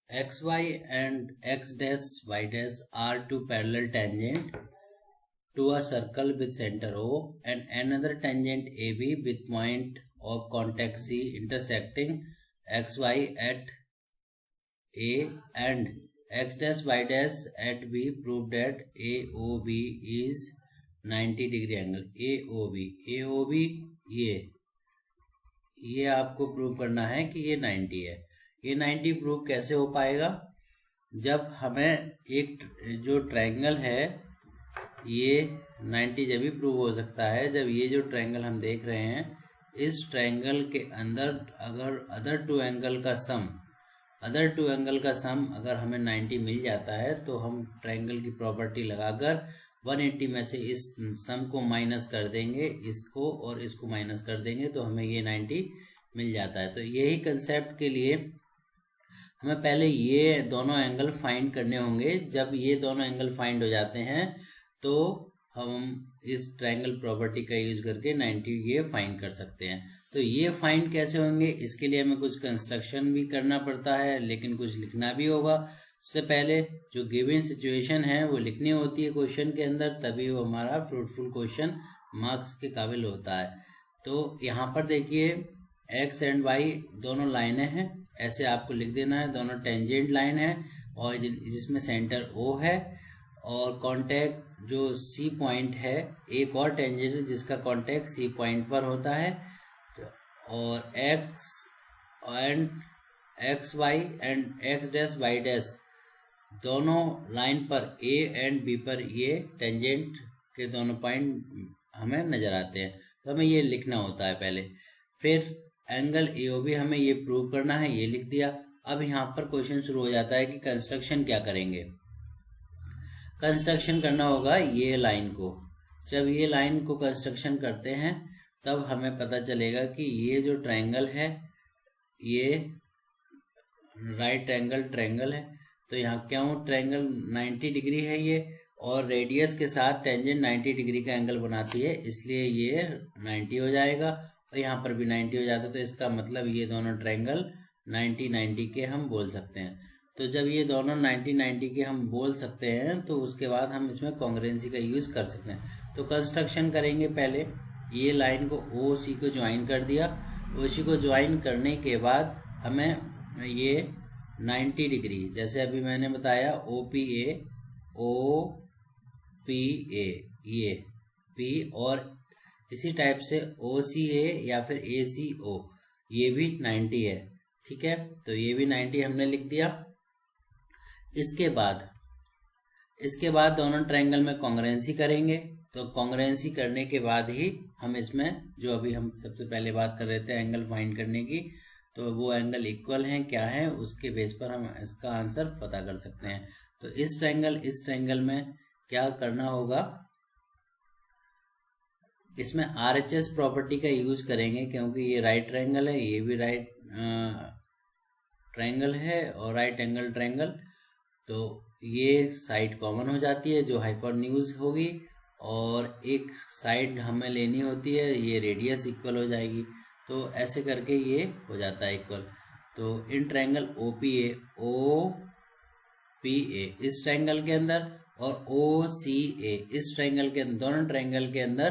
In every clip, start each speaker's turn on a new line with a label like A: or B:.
A: xy and x dash y dash are two parallel tangent to a circle with center O and another tangent AB with point of contact C intersecting xy at A and x dash y dash at B. Prove that AOB is 90 degree angle. AOB ये आपको prove करना है कि ये 90 है। ये 90 prove कैसे हो पाएगा? जब हमें एक जो ट्रायंगल है ये 90 जब भी प्रूव हो सकता है जब ये जो ट्रायंगल हम देख रहे हैं इस ट्रायंगल के अंदर अगर अदर टू एंगल का सम अगर हमें 90 मिल जाता है तो हम ट्रायंगल की प्रॉपर्टी लगाकर 180 में से इस सम को माइनस कर देंगे, इसको और इसको माइनस कर देंगे तो हमें ये 90 मिल जाता है। तो यही कंसेप्ट के लिए हमें पहले ये दोनों एंगल फाइंड करने होंगे। जब ये दोनों एंगल फाइंड हो जाते हैं तो हम इस ट्रायंगल प्रॉपर्टी का यूज करके 90 ये फाइंड कर सकते हैं। तो ये फाइंड कैसे होंगे, इसके लिए हमें कुछ कंस्ट्रक्शन भी करना पड़ता है लेकिन कुछ लिखना भी होगा। उससे पहले जो गिवन सिचुएशन है वो लिखनी होती है क्वेश्चन के अंदर, तभी वो हमारा फ्रूटफुल क्वेश्चन मार्क्स के काबिल होता है। तो यहाँ पर देखिए एक्स एंड वाई दोनों लाइनें हैं, ऐसे आपको लिख देना है। दोनों टेंजेंट लाइन है और जिसमें सेंटर ओ है और कांटेक्ट जो सी पॉइंट है, एक और टेंजेंट जिसका कांटेक्ट सी पॉइंट पर होता है और X and X Y and X dash Y dash दोनों लाइन पर ए एंड बी पर ये टेंजेंट के दोनों पॉइंट हमें नजर आते हैं। तो हमें ये लिखना होता है पहले, फिर एंगल एओबी हमें ये प्रूव करना है, ये लिख दिया। अब यहाँ पर क्वेश्चन शुरू हो जाता है कि कंस्ट्रक्शन क्या करेंगे। कंस्ट्रक्शन करना होगा ये लाइन को। जब ये लाइन को कंस्ट्रक्शन करते हैं तब हमें पता चलेगा कि ये जो ट्रायंगल है ये राइट एंगल ट्रायंगल है। तो यहाँ क्यों ट्रायंगल 90 डिग्री है ये और रेडियस के साथ टेंजेंट 90 डिग्री का एंगल बनाती है, इसलिए ये 90 हो जाएगा और यहाँ पर भी 90 हो जाता है। तो इसका मतलब ये दोनों ट्रायंगल 90-90 के हम बोल सकते हैं। तो जब ये दोनों 90-90 के हम बोल सकते हैं तो उसके बाद हम इसमें कॉन्ग्रुएंसी का यूज़ कर सकते हैं। तो कंस्ट्रक्शन करेंगे, पहले ये लाइन को ओ सी को ज्वाइन कर दिया। ओ सी को ज्वाइन करने के बाद हमें ये 90 डिग्री, जैसे अभी मैंने बताया ओ पी ए ये पी और इसी टाइप से ओ सी ए या फिर ए सी ओ ये भी 90 है, ठीक है। तो ये भी 90 हमने लिख दिया। इसके बाद दोनों ट्रायंगल में कॉन्ग्रुएंसी करेंगे। तो कॉन्ग्रुएंसी करने के बाद ही हम इसमें जो अभी हम सबसे पहले बात कर रहे थे एंगल फाइंड करने की, तो वो एंगल इक्वल हैं क्या है उसके बेस पर हम इसका आंसर पता कर सकते हैं। तो इस ट्रायंगल में क्या करना होगा, इसमें RHS प्रॉपर्टी का यूज करेंगे क्योंकि ये राइट ट्रायंगल है, ये भी राइट ट्रायंगल है और राइट एंगल ट्रायंगल। तो ये साइड कॉमन हो जाती है जो हाइपोटेन्यूज होगी और एक साइड हमें लेनी होती है, ये रेडियस इक्वल हो जाएगी। तो ऐसे करके ये हो जाता है इक्वल। तो इन ट्रायंगल ओ पी ए इस ट्रायंगल के अंदर और ओ सी ए इस ट्रायंगल के अंदर, दोनों ट्रायंगल के अंदर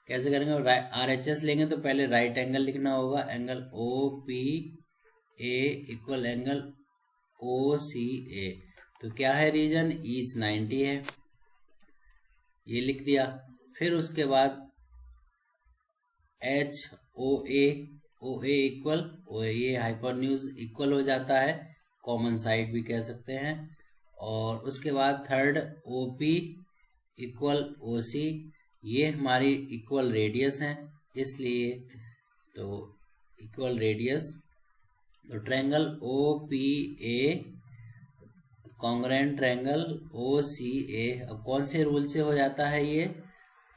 A: कैसे करेंगे, RHS लेंगे तो पहले राइट एंगल लिखना होगा, angle O P A equal angle O C A. तो क्या है रीजन, ईच 90 है, ये लिख दिया। फिर उसके बाद एच ओ ए इक्वल ये हाइपोटेन्यूज इक्वल हो जाता है, कॉमन साइड भी कह सकते हैं। और उसके बाद third O P equal O C, ये हमारी इक्वल रेडियस है, इसलिए तो इक्वल रेडियस। तो triangle O P A congruent triangle O C A. अब कौन से रूल से हो जाता है ये,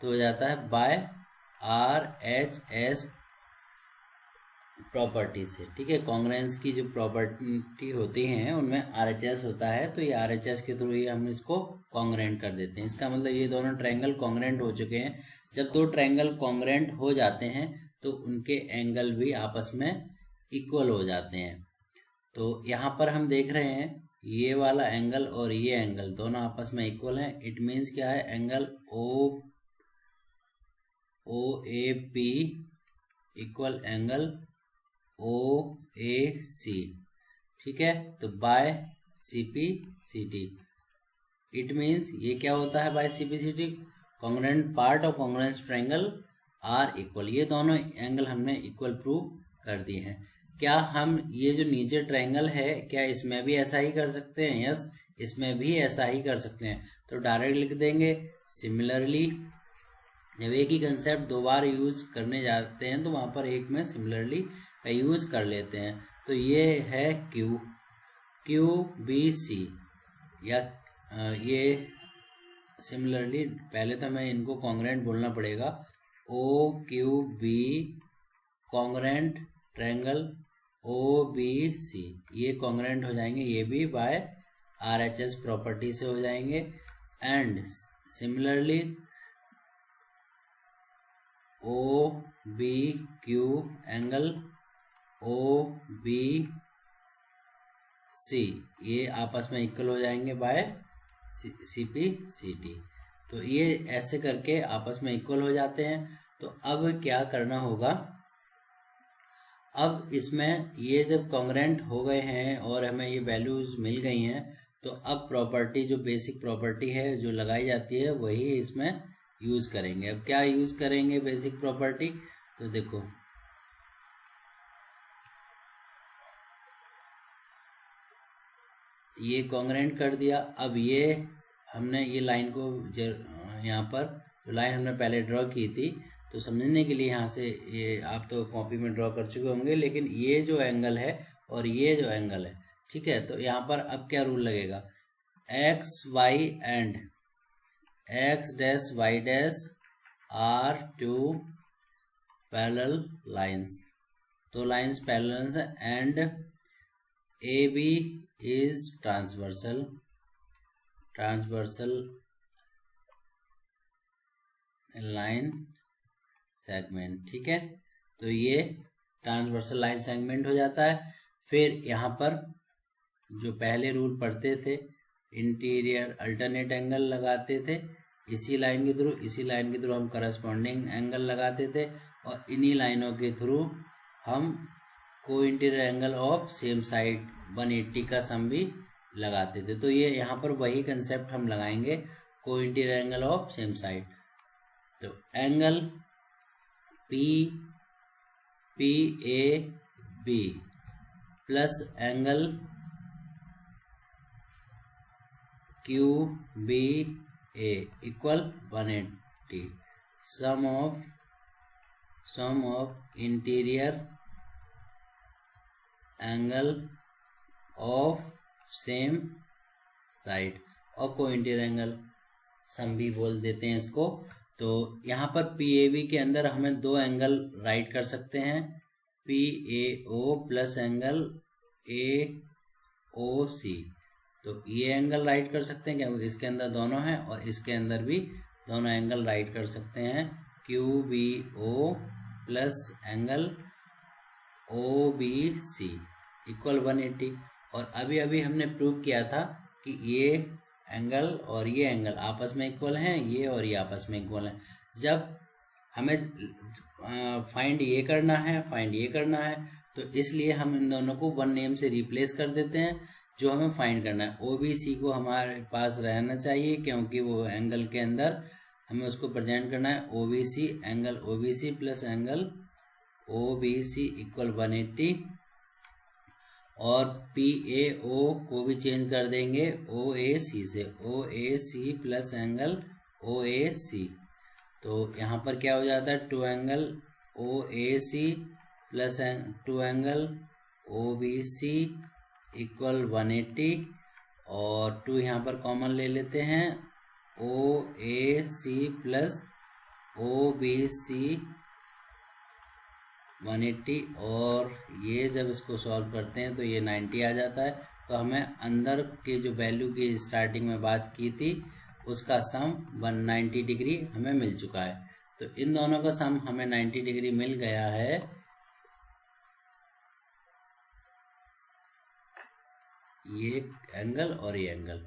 A: तो हो जाता है बाय RHS प्रॉपर्टी से, ठीक है। कॉन्ग्रुएंस की जो प्रॉपर्टी होती हैं उनमें RHS होता है, तो ये RHS के थ्रू ही हम इसको कॉन्ग्रुएंट कर देते हैं। इसका मतलब ये दोनों ट्रायंगल कॉन्ग्रुएंट हो चुके हैं। जब दो ट्रायंगल कॉन्ग्रुएंट हो जाते हैं तो उनके एंगल भी आपस में इक्वल हो जाते हैं। तो यहाँ पर हम देख रहे हैं ये वाला एंगल और ये एंगल दोनों आपस में इक्वल हैं। इट मीन्स क्या है, angle O A P equal angle O A C, ठीक है। तो by C P C T, it means ये क्या होता है by C P C T, congruent part और कॉन्ग्रुएंट ट्रायंगल आर इक्वल। ये दोनों एंगल हमने इक्वल प्रूव कर दिए हैं। क्या हम ये जो नीचे ट्रायंगल है क्या इसमें भी ऐसा ही कर सकते हैं? यस, इसमें भी ऐसा ही कर सकते हैं। तो डायरेक्ट लिख देंगे सिमिलरली। जब एक ही कंसेप्ट दो बार यूज करने जाते हैं तो वहाँ पर एक में सिमिलरली का यूज कर लेते हैं। तो ये है क्यू बी सी, या ये सिमिलरली पहले तो हमें इनको कॉन्ग्रुएंट बोलना पड़ेगा। O Q B congruent triangle O B C, ये कॉन्ग्रुएंट हो जाएंगे, ये भी बाय RHS प्रॉपर्टी से हो जाएंगे। And similarly O B Q angle O B C, ये आपस में इक्वल हो जाएंगे by C P C T. तो ये ऐसे करके आपस में इक्वल हो जाते हैं। तो अब क्या करना होगा, अब इसमें ये जब कॉन्ग्रुएंट हो गए हैं और हमें ये वैल्यूज मिल गई हैं, तो अब प्रॉपर्टी जो बेसिक प्रॉपर्टी है जो लगाई जाती है वही इसमें यूज करेंगे। अब क्या यूज करेंगे बेसिक प्रॉपर्टी, तो देखो ये कॉन्ग्रुएंट कर दिया। अब ये हमने ये लाइन को यहाँ पर जो लाइन हमने पहले ड्रॉ की थी, तो समझने के लिए यहाँ से ये आप तो कॉपी में ड्रॉ कर चुके होंगे, लेकिन ये जो एंगल है और ये जो एंगल है, ठीक है। तो यहाँ पर अब क्या रूल लगेगा, X Y and X dash Y dash are two parallel lines, तो लाइंस पैरेलल है। And A B is transversal line segment, ठीक है। तो ये ट्रांसवर्सल लाइन सेगमेंट हो जाता है। फिर यहाँ पर जो पहले रूल पढ़ते थे, इंटीरियर अल्टरनेट एंगल लगाते थे इसी लाइन के थ्रू हम करस्पॉन्डिंग एंगल लगाते थे, और इन्हीं लाइनों के थ्रू हम को interior angle of same side 180 का सम भी लगाते थे। तो ये यहाँ पर वही कंसेप्ट हम लगाएंगे, co interior angle of same side. तो angle P A B plus angle Q B A equal 180, sum of interior angle of same side, और को इंटीरियर एंगल सम भी बोल देते हैं इसको। तो यहाँ पर PAB के अंदर हमें दो एंगल राइट कर सकते हैं, PAO प्लस एंगल AOC। तो ये एंगल राइट कर सकते हैं क्योंकि इसके अंदर दोनों हैं, और इसके अंदर भी दोनों एंगल राइट कर सकते हैं, QBO plus angle OBC equal 180। और अभी हमने प्रूव किया था कि ये एंगल और ये एंगल आपस में इक्वल हैं, ये और ये आपस में इक्वल हैं। जब हमें फाइंड ये करना है तो इसलिए हम इन दोनों को वन नेम से रिप्लेस कर देते हैं। जो हमें फाइंड करना है OBC को हमारे पास रहना चाहिए, क्योंकि वो एंगल के अंदर हमें उसको प्रेजेंट करना है। OBC angle OBC plus angle OBC equal 180, और PAO को भी चेंज कर देंगे OAC से, OAC प्लस एंगल OAC। तो यहाँ पर क्या हो जाता है, two angle OAC plus two angle OBC equal 180, और टू यहाँ पर कॉमन ले लेते हैं, OAC प्लस OBC 180, और ये जब इसको सॉल्व करते हैं तो ये 90 आ जाता है। तो हमें अंदर के जो वैल्यू की स्टार्टिंग में बात की थी उसका सम 190 डिग्री हमें मिल चुका है। तो इन दोनों का सम हमें 90 डिग्री मिल गया है। ये एंगल और ये एंगल।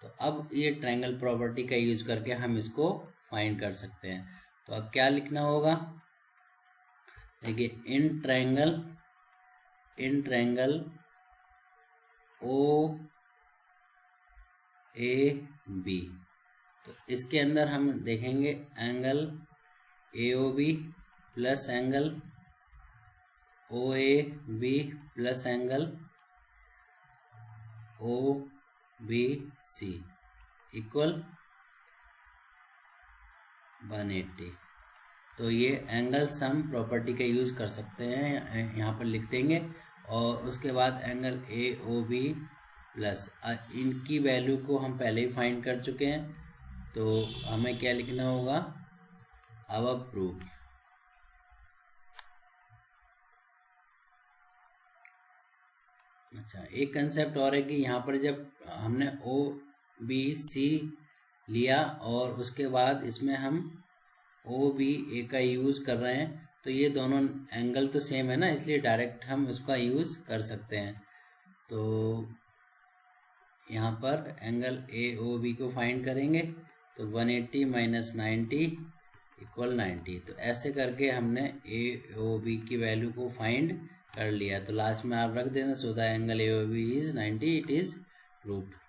A: तो अब ये ट्रायंगल प्रॉपर्टी का यूज करके हम इसको फाइंड कर सकते हैं। तो अब क्या लिखना होगा, देखिए in triangle O A B, तो इसके अंदर हम देखेंगे angle A O B plus angle O A B plus angle O B C equal 180। तो ये एंगल सम प्रॉपर्टी का यूज़ कर सकते हैं, यहाँ पर लिख देंगे। और उसके बाद angle A O B plus, इनकी वैल्यू को हम पहले ही फाइंड कर चुके हैं, तो हमें क्या लिखना होगा, अब प्रूफ। अच्छा, एक कंसेप्ट और है कि यहाँ पर जब हमने ओ बी सी लिया और उसके बाद इसमें हम ओ बी ए का यूज़ कर रहे हैं, तो ये दोनों एंगल तो सेम है ना, इसलिए डायरेक्ट हम उसका यूज़ कर सकते हैं। तो यहाँ पर एंगल ए ओ बी को फाइंड करेंगे, तो 180 माइनस 90 इक्वल 90। तो ऐसे करके हमने ए ओ बी की वैल्यू को फाइंड कर लिया। तो लास्ट में आप रख देना, so the angle A O B is 90, it is proved.